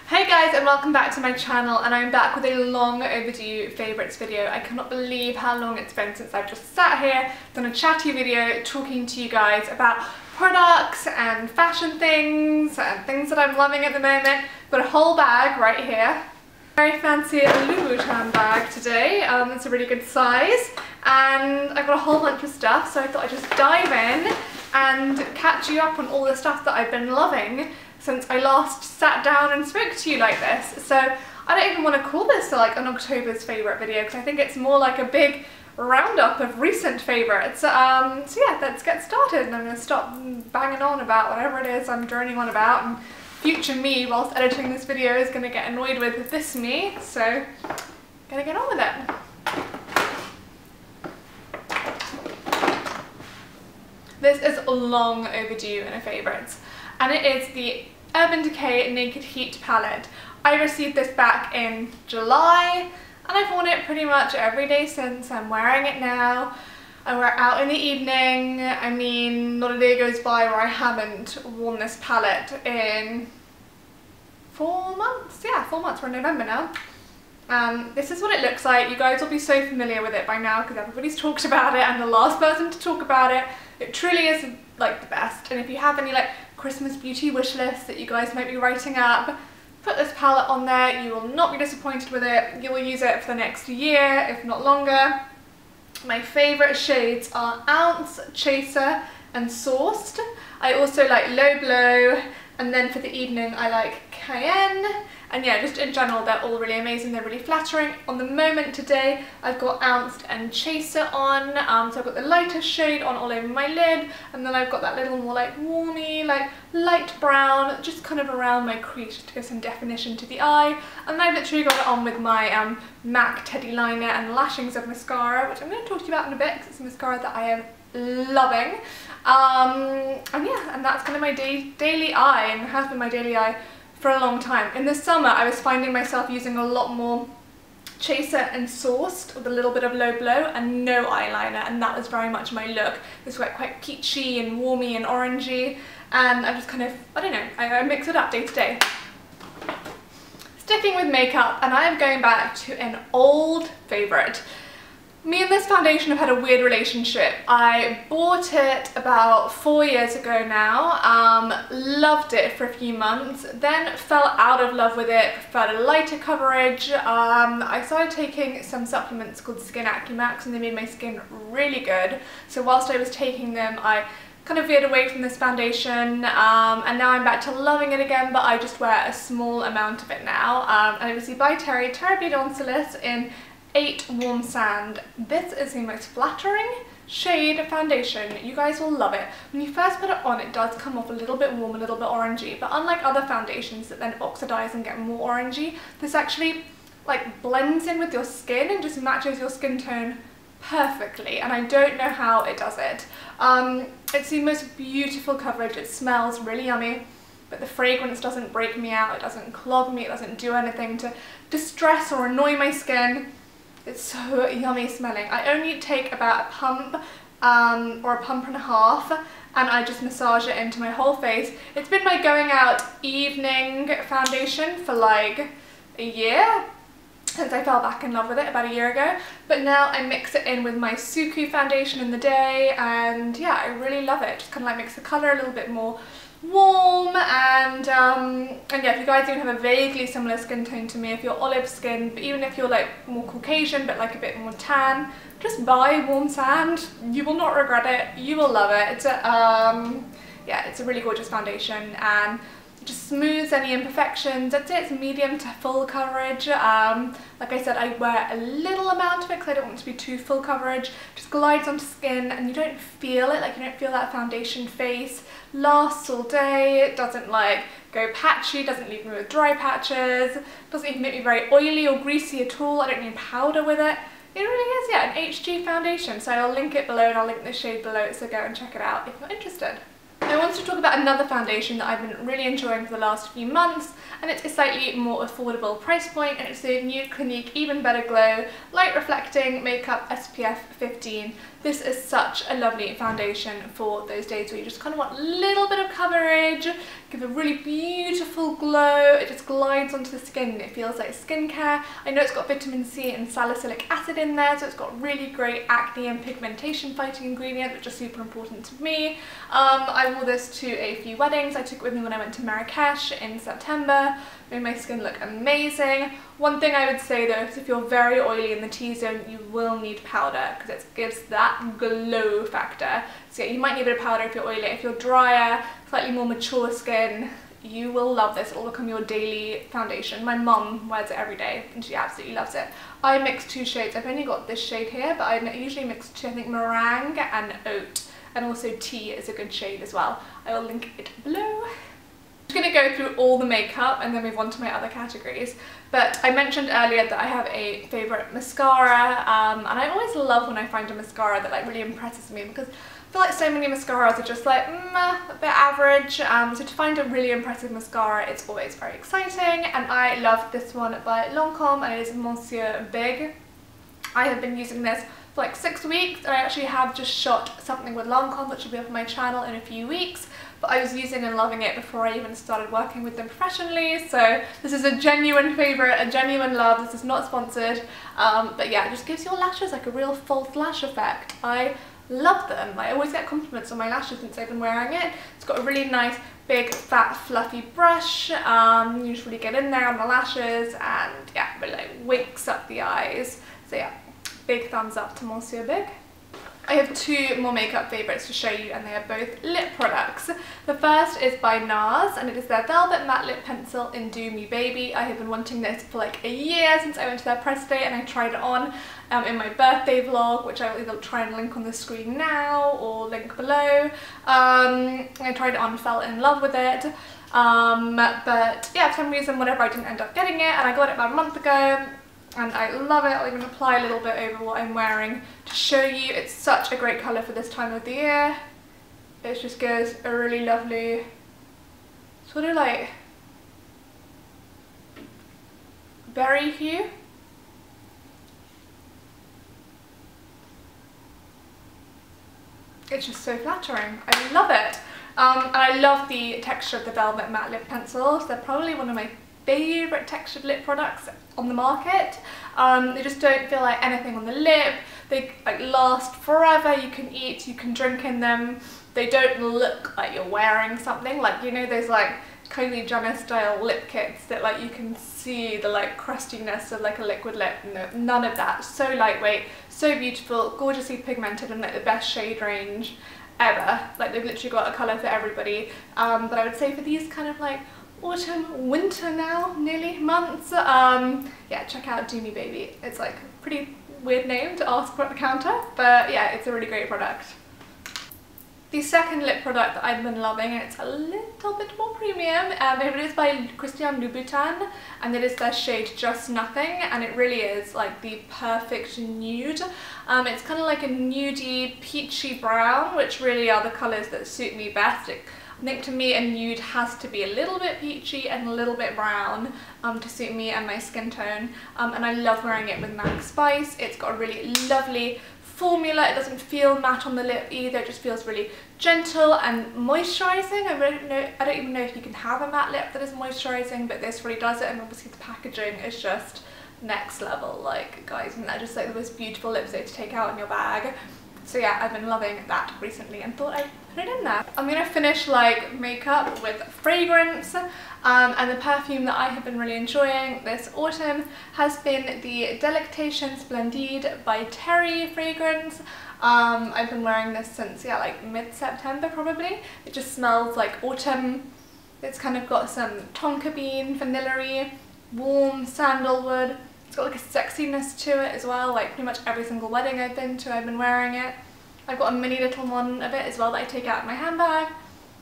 Hey guys, and welcome back to my channel, and I'm back with a long overdue favourites video. I cannot believe how long it's been since I've just sat here, done a chatty video talking to you guys about products and fashion things and things that I'm loving at the moment. Got a whole bag right here. Very fancy Louboutin bag today. It's a really good size, and I've got a whole bunch of stuff, so I thought I'd just dive in and catch you up on all the stuff that I've been loving since I last sat down and spoke to you like this. So I don't even want to call this like an October's favourite video, because I think it's more like a big roundup of recent favourites. So yeah, let's get started, and I'm going to stop banging on about whatever it is I'm droning on about, and future me whilst editing this video is going to get annoyed with this me, so gonna get on with it. This is long overdue in a favourites, and it is the Urban Decay Naked Heat palette. I received this back in July, and I've worn it pretty much every day since. I'm wearing it now. I wear it out in the evening. I mean, not a day goes by where I haven't worn this palette in 4 months. Yeah, 4 months. We're in November now. This is what it looks like. You guys will be so familiar with it by now because everybody's talked about it. I'm the last person to talk about it. It truly is like the best, and if you have any like Christmas beauty wish lists that you guys might be writing up, put this palette on there. You will not be disappointed with it. You will use it for the next year, if not longer. My favourite shades are Ounce, Chaser and Sourced. I also like Low Blow, and then for the evening I like Cayenne. And yeah, just in general, they're all really amazing. They're really flattering. On the moment today, I've got Ounced and Chaser on. So I've got the lighter shade on all over my lid, and then I've got that little more like warmy, like light brown, just kind of around my crease to give some definition to the eye. And I've literally got it on with my MAC Teddy Liner and Lashings of mascara, which I'm going to talk to you about in a bit because it's a mascara that I am loving. And yeah, and that's kind of my daily eye, and has been my daily eye for a long time. In the summer, I was finding myself using a lot more Chaser and Sourced with a little bit of Low Blow and no eyeliner, and that was very much my look. This was quite peachy and warmy and orangey, and I just kind of, I don't know, I mix it up day to day. Sticking with makeup, and I am going back to an old favourite. Me and this foundation have had a weird relationship. I bought it about 4 years ago now, loved it for a few months, then fell out of love with it, preferred a lighter coverage. I started taking some supplements called Skin AccuMax, and they made my skin really good. So whilst I was taking them, I kind of veered away from this foundation, and now I'm back to loving it again, but I just wear a small amount of it now. And it was the by Terry Terribly Doncelis in 8 Warm Sand. This is the most flattering shade foundation. You guys will love it. When you first put it on, it does come off a little bit warm, a little bit orangey, but unlike other foundations that then oxidize and get more orangey, this actually like blends in with your skin and just matches your skin tone perfectly, and I don't know how it does it. It's the most beautiful coverage. It smells really yummy, but the fragrance doesn't break me out, it doesn't clog me, it doesn't do anything to distress or annoy my skin. It's so yummy smelling. I only take about a pump or a pump and a half, and I just massage it into my whole face. It's been my going out evening foundation for like a year, since I fell back in love with it about a year ago, but now I mix it in with my Suku foundation in the day, and yeah, I really love it. Just kind of like makes the colour a little bit more warm, and yeah, if you guys even have a vaguely similar skin tone to me, if you're olive skin, but even if you're like more Caucasian but like a bit more tan, just buy Warm Sand. You will not regret it. You will love it. It's a yeah, it's a really gorgeous foundation, and it just smooths any imperfections. I'd say it's medium to full coverage. Like I said, I wear a little amount of it because I don't want it to be too full coverage. Just glides onto skin, and you don't feel it, like you don't feel that foundation face. Lasts all day, it doesn't like go patchy, doesn't leave me with dry patches, doesn't even make me very oily or greasy at all. I don't need powder with it. It really is, yeah, an HG foundation. So I'll link it below, and I'll link the shade below, so go and check it out if you're interested. I wanted to talk about another foundation that I've been really enjoying for the last few months, and it's a slightly more affordable price point, and it's the new Clinique Even Better Glow Light Reflecting Makeup SPF 15 This is such a lovely foundation for those days where you just kind of want a little bit of coverage, give a really beautiful glow. It just glides onto the skin and it feels like skincare. I know it's got vitamin C and salicylic acid in there, so it's got really great acne and pigmentation fighting ingredients, which are super important to me. I wore this to a few weddings. I took it with me when I went to Marrakesh in September. Made my skin look amazing. One thing I would say though is if you're very oily in the T-zone, you will need powder because it gives that glow factor. So yeah, you might need a bit of powder if you're oily. If you're drier, slightly more mature skin, you will love this. It'll become your daily foundation. My mum wears it every day and she absolutely loves it. I mix 2 shades. I've only got this shade here, but I usually mix 2, I think meringue and oat, and also tea is a good shade as well. I will link it below. I'm just going to go through all the makeup and then move on to my other categories. But I mentioned earlier that I have a favourite mascara, and I always love when I find a mascara that like really impresses me, because I feel like so many mascaras are just like a bit average, so to find a really impressive mascara, it's always very exciting. And I love this one by Lancome, and it is Monsieur Big. I have been using this for like 6 weeks, and I actually have just shot something with Lancome which will be up on my channel in a few weeks. But I was using and loving it before I even started working with them professionally, so this is a genuine favourite, a genuine love. This is not sponsored, but yeah, it just gives your lashes like a real false lash effect. I love them. I always get compliments on my lashes since I've been wearing it. It's got a really nice big fat fluffy brush. You just really get in there on the lashes and yeah, it like wakes up the eyes. So yeah, big thumbs up to Monsieur Big. I have 2 more makeup favourites to show you, and they are both lip products. The first is by NARS, and it is their Velvet Matte Lip Pencil in Do Me Baby. I have been wanting this for like a year since I went to their press day, and I tried it on in my birthday vlog, which I will either try and link on the screen now or link below. I tried it on, fell in love with it. But yeah, for some reason, whatever, I didn't end up getting it, and I got it about a month ago. And I love it. I'll even apply a little bit over what I'm wearing to show you. It's such a great colour for this time of the year. It just gives a really lovely sort of like berry hue. It's just so flattering. I love it. And I love the texture of the Velvet Matte Lip Pencils. They're probably one of my favourite textured lip products on the market. They just don't feel like anything on the lip. They like last forever. You can eat, you can drink in them. They don't look like you're wearing something, like, you know, those like Kylie Jenner style lip kits that like you can see the like crustiness of like a liquid lip. No, none of that. So lightweight, so beautiful, gorgeously pigmented, and like the best shade range ever. Like they've literally got a colour for everybody. But I would say for these kind of like autumn, winter now, nearly months, yeah, check out Do Me Baby. It's like a pretty weird name to ask for at the counter, but yeah, it's a really great product. The second lip product that I've been loving, and it's a little bit more premium, it is by Christian Louboutin, and it is their shade Just Nothing, and it really is like the perfect nude. It's kind of like a nudie, peachy brown, which really are the colours that suit me best. I think to me a nude has to be a little bit peachy and a little bit brown to suit me and my skin tone, and I love wearing it with MAC Spice. It's got a really lovely formula. It doesn't feel matte on the lip either. It just feels really gentle and moisturising. I don't even know if you can have a matte lip that is moisturising, but this really does it, and obviously the packaging is just next level. Like, guys, isn't that just like the most beautiful lipstick to take out in your bag? So yeah, I've been loving that recently and thought I'd put it in there. I'm going to finish like makeup with fragrance, and the perfume that I have been really enjoying this autumn has been the Delectation Splendide by Terry fragrance. I've been wearing this since, yeah, like mid-September probably. It just smells like autumn. It's kind of got some tonka bean, vanilla-y, warm sandalwood. It's got like a sexiness to it as well. Like pretty much every single wedding I've been to, I've been wearing it. I've got a mini little one of it as well that I take out in my handbag.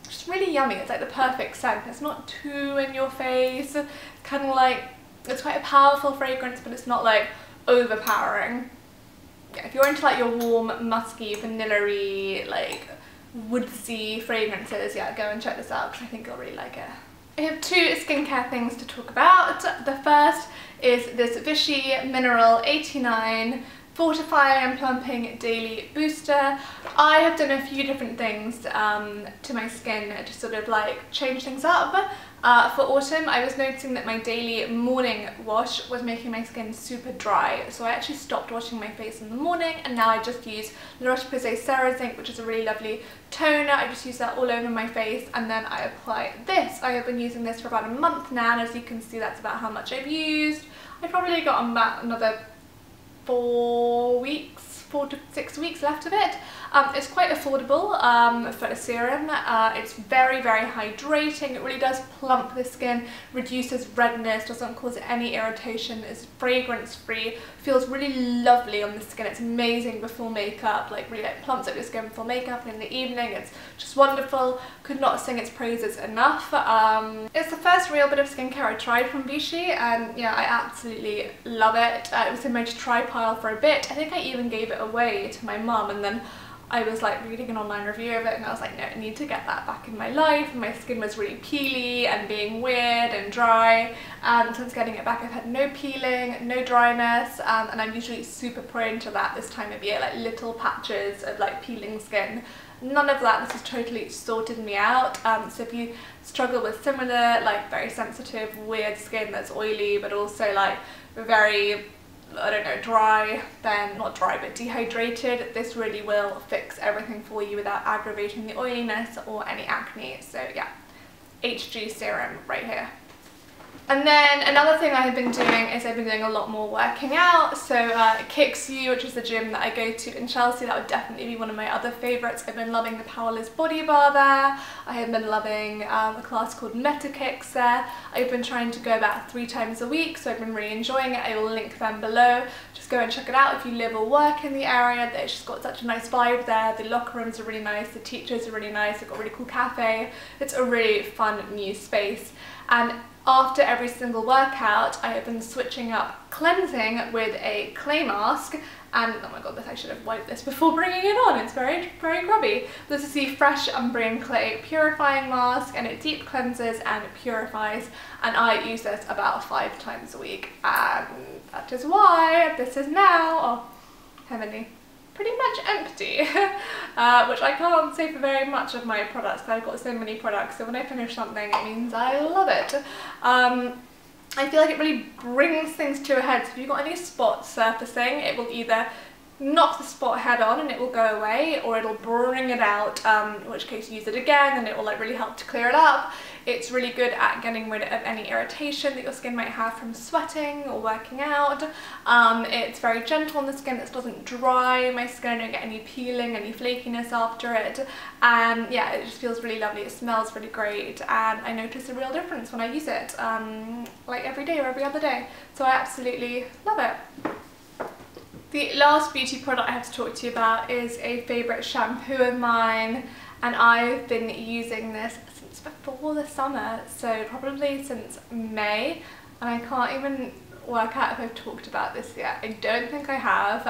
It's just really yummy. It's like the perfect scent. It's not too in your face. Kind of like, it's quite a powerful fragrance, but it's not like overpowering. Yeah, if you're into like your warm, musky, vanilla-y, like woodsy fragrances, yeah, go and check this out because I think you'll really like it. I have 2 skincare things to talk about. The first is this Fishy Mineral 89 Fortify and Plumping Daily Booster. I have done a few different things to my skin to sort of like change things up. For autumn, I was noticing that my daily morning wash was making my skin super dry, so I actually stopped washing my face in the morning, and now I just use La Roche-Posay Zinc, which is a really lovely toner. I just use that all over my face, and then I apply this. I have been using this for about a month now, and as you can see, that's about how much I've used. I've probably got about another 4 to 6 weeks left of it. It's quite affordable for a serum. It's very, very hydrating. It really does plump the skin, reduces redness, doesn't cause any irritation, is fragrance free, feels really lovely on the skin. It's amazing before makeup, like really like plumps up your skin before makeup, and in the evening it's just wonderful. Could not sing its praises enough. It's the first real bit of skincare I tried from Fishy, and yeah, I absolutely love it. It was in my try pile for a bit. I think I even gave it away to my mum, and then I was like reading an online review of it, and I was like, no, I need to get that back in my life. And my skin was really peely and being weird and dry, and since getting it back I've had no peeling, no dryness, and I'm usually super prone to that this time of year, like little patches of like peeling skin. None of that. This has totally sorted me out. So if you struggle with similar, like very sensitive, weird skin that's oily but also like very, I don't know, dry, then not dry but dehydrated, this really will fix everything for you without aggravating the oiliness or any acne. So yeah, HG serum right here. And then another thing I've been doing is I've been doing a lot more working out. So Kicks You, which is the gym that I go to in Chelsea, that would definitely be one of my other favourites. I've been loving the Powerless Body Bar there. I have been loving a class called Meta Kicks there. I've been trying to go about 3 times a week, so I've been really enjoying it. I will link them below. Just go and check it out if you live or work in the area. It's just got such a nice vibe there. The locker rooms are really nice, the teachers are really nice, they've got a really cool cafe. It's a really fun new space. And after every single workout, I have been switching up cleansing with a clay mask, and oh my god, I should have wiped this before bringing it on, it's very, very grubby. This is the Fresh Umbrian Clay Purifying Mask, and it deep cleanses and purifies, and I use this about 5 times a week, and that is why this is now, oh, heavenly, pretty much empty, which I can't say for very much of my products because I've got so many products, so when I finish something it means I love it. I feel like it really brings things to a head, so if you've got any spots surfacing, it will either knock the spot head on and it will go away, or it'll bring it out, in which case use it again and it will like really help to clear it up. It's really good at getting rid of any irritation that your skin might have from sweating or working out. It's very gentle on the skin, it doesn't dry my skin, I don't get any peeling, any flakiness after it, and yeah, it just feels really lovely. It smells really great, and I notice a real difference when I use it, like every day or every other day, so I absolutely love it. The last beauty product I have to talk to you about is a favourite shampoo of mine, and I've been using this since before the summer, so probably since May, and I can't even work out if I've talked about this yet. I don't think I have,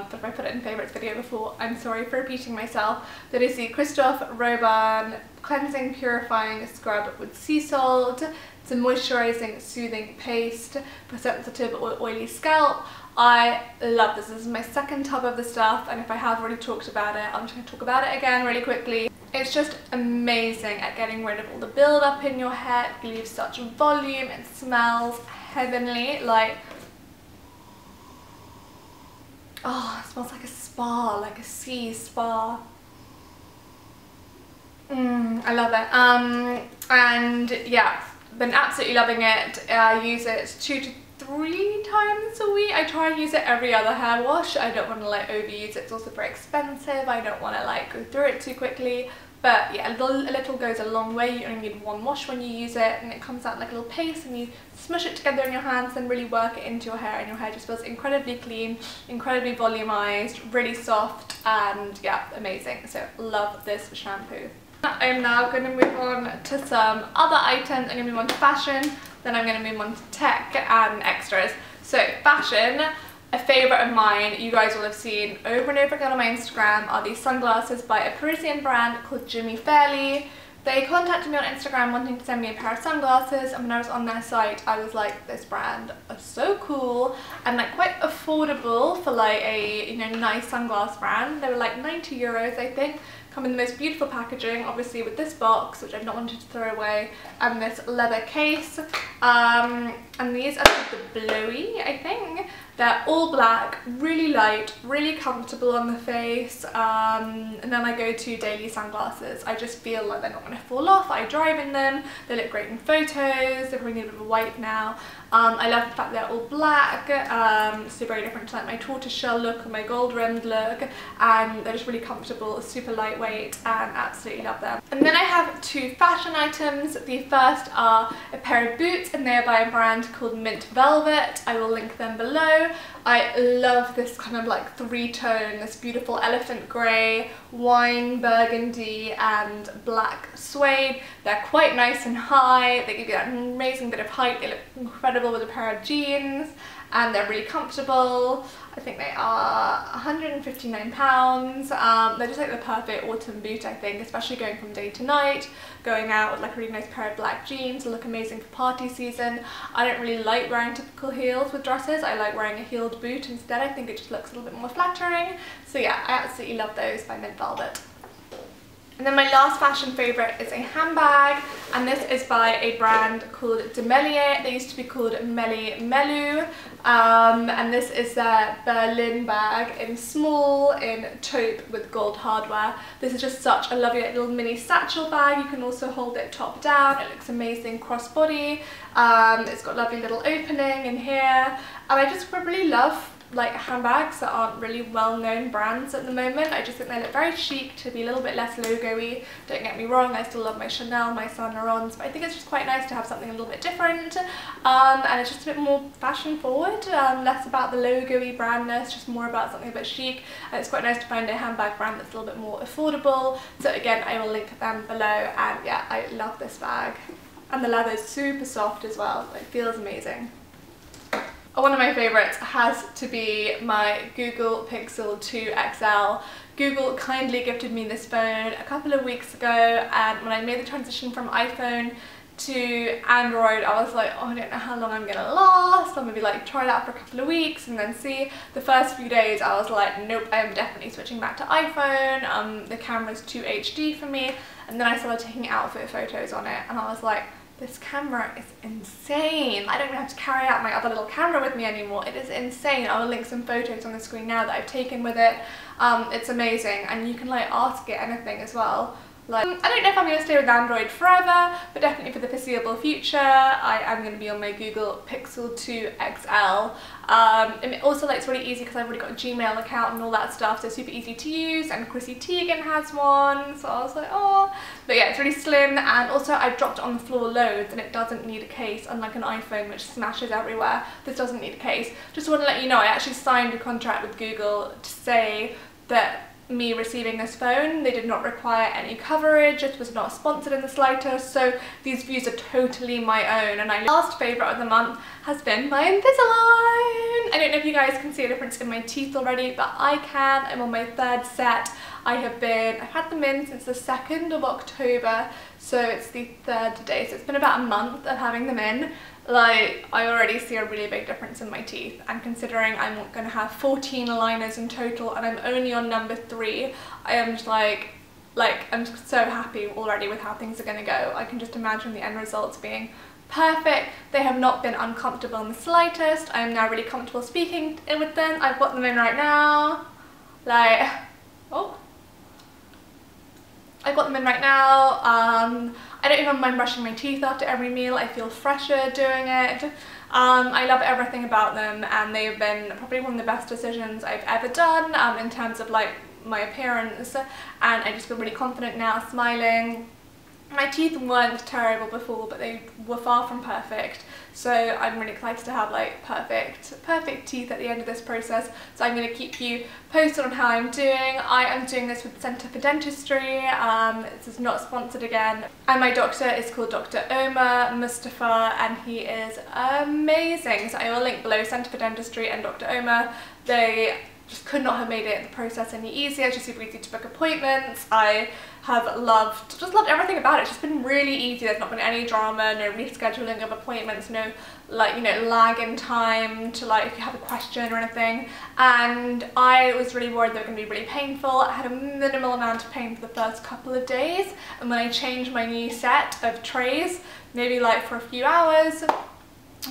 but if I put it in favourites video before, I'm sorry for repeating myself. That is the Christophe Robin Cleansing Purifying Scrub with Sea Salt. It's a moisturising, soothing paste for sensitive or oily scalp. I love this. This is my second tub of the stuff, and if I have already talked about it, I'm just going to talk about it again really quickly. It's just amazing at getting rid of all the build-up in your hair. It leaves such volume. It smells heavenly. Like, oh, it smells like a spa, like a sea spa. I love it. And yeah, been absolutely loving it. I use it 2 to 3 times a week. I try and use it every other hair wash. I don't want to like overuse it. It's also very expensive. I don't want to like go through it too quickly. But yeah, a little goes a long way. You only need 1 wash when you use it, and it comes out like a little paste, and you smush it together in your hands and really work it into your hair, and your hair just feels incredibly clean, incredibly volumized, really soft, and yeah, amazing. So love this shampoo. I'm now going to move on to some other items. I'm going to move on to fashion, then I'm going to move on to tech and extras. So fashion, a favourite of mine, you guys will have seen over and over again on my Instagram, are these sunglasses by a Parisian brand called Jimmy Fairly. They contacted me on Instagram wanting to send me a pair of sunglasses, and when I was on their site I was like, this brand is so cool and like quite affordable for like a, you know, nice sunglass brand. They were like 90 euros I think. Come in the most beautiful packaging, obviously with this box, which I've not wanted to throw away, and this leather case. And these are the Blowy, I think. They're all black, really light, really comfortable on the face, and then my go-to daily sunglasses. I just feel like they're not going to fall off. I drive in them, they look great in photos, they probably need a bit of a wipe now. I love the fact they're all black, so very different to like my tortoiseshell look or my gold rimmed look, and they're just really comfortable, super lightweight, and absolutely love them. And then I have two fashion items. The first are a pair of boots, and they're by a brand called Mint Velvet. I will link them below. I love this kind of like three-tone, this beautiful elephant grey, wine burgundy and black suede. They're quite nice and high, they give you that amazing bit of height, they look incredible with a pair of jeans, and they're really comfortable. I think they are £159. They're just like the perfect autumn boot, I think, especially going from day to night, going out with like a really nice pair of black jeans, look amazing for party season. I don't really like wearing typical heels with dresses. I like wearing a heeled boot instead. I think it just looks a little bit more flattering. So yeah, I absolutely love those by Mint Velvet. And then my last fashion favourite is a handbag, and this is by a brand called Decay. They used to be called Meli Melu, and this is their Berlin bag in small, in taupe with gold hardware. This is just such a lovely little mini satchel bag. You can also hold it top down. It looks amazing crossbody. It's got a lovely little opening in here, and I just really love like handbags that aren't really well-known brands at the moment. I just think they look very chic to be a little bit less logo-y. Don't get me wrong, I still love my Chanel, my Saint Laurents, but I think it's just quite nice to have something a little bit different, and it's just a bit more fashion forward, less about the logo-y brandness, just more about something a bit chic, and it's quite nice to find a handbag brand that's a little bit more affordable. So again, I will link them below, and yeah, I love this bag. And the leather is super soft as well, it feels amazing. One of my favourites has to be my Google Pixel 2 XL. Google kindly gifted me this phone a couple of weeks ago, and when I made the transition from iPhone to Android, I was like, oh, I don't know how long I'm gonna last. I'll maybe like try it out for a couple of weeks and then see. The first few days I was like, nope, I'm definitely switching back to iPhone. The camera's too HD for me, and then I started taking outfit photos on it, and I was like, this camera is insane. I don't even have to carry out my other little camera with me anymore. It is insane. I will link some photos on the screen now that I've taken with it. It's amazing, and you can like ask it anything as well. Like, I don't know if I'm going to stay with Android forever, but definitely for the foreseeable future, I am going to be on my Google Pixel 2 XL. And it also, like, it's really easy because I've already got a Gmail account and all that stuff, so it's super easy to use, and Chrissy Teigen has one, so I was like, oh. But yeah, it's really slim, and also I dropped it on the floor loads, and it doesn't need a case, unlike an iPhone which smashes everywhere. This doesn't need a case. Just want to let you know, I actually signed a contract with Google to say that me receiving this phone, they did not require any coverage, it was not sponsored in the slightest, so these views are totally my own. And my last favourite of the month has been my Invisalign. I don't know if you guys can see a difference in my teeth already, but I can. I'm on my third set. I've had them in since the 2nd of October, so it's the 3rd day, so it's been about a month of having them in. Like, I already see a really big difference in my teeth, and considering I'm going to have 14 aligners in total and I'm only on number 3, I am just like I'm just so happy already with how things are going to go. I can just imagine the end results being perfect. They have not been uncomfortable in the slightest. I am now really comfortable speaking with them. I've got them in right now. Like, oh, I've got them in right now. I don't even mind brushing my teeth after every meal. I feel fresher doing it. I love everything about them, and they've been probably one of the best decisions I've ever done in terms of like my appearance, and I just feel really confident now, smiling. My teeth weren't terrible before, but they were far from perfect, so I'm really excited to have like perfect teeth at the end of this process. So I'm going to keep you posted on how I'm doing. I am doing this with the Centre for Dentistry. This is not sponsored again, and my doctor is called Dr. Omar Mustafa, and he is amazing. So I will link below Centre for Dentistry and Dr. Omar. They just could not have made it the process any easier. It's just super easy to book appointments. I have just loved everything about it. It's just been really easy. There's not been any drama, no rescheduling of appointments, no like, you know, lag in time to like if you have a question or anything. And I was really worried they were going to be really painful. I had a minimal amount of pain for the first couple of days, and when I changed my new set of trays, maybe like for a few hours,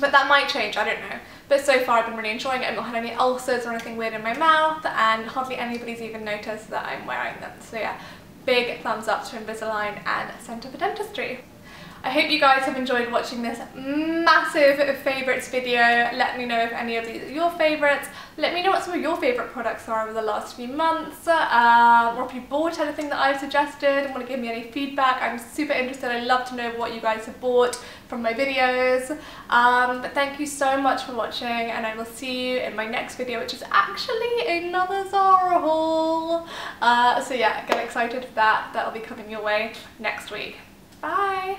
but that might change, I don't know. But so far I've been really enjoying it. I've not had any ulcers or anything weird in my mouth, and hardly anybody's even noticed that I'm wearing them. So yeah, big thumbs up to Invisalign and Centre for Dentistry. I hope you guys have enjoyed watching this massive favourites video. Let me know if any of these are your favourites. Let me know what some of your favourite products are over the last few months, or if you bought anything that I've suggested and want to give me any feedback. I'm super interested. I love to know what you guys have bought from my videos. But thank you so much for watching, and I will see you in my next video, which is actually another Zara haul. So yeah, get excited for that. That'll be coming your way next week. Bye!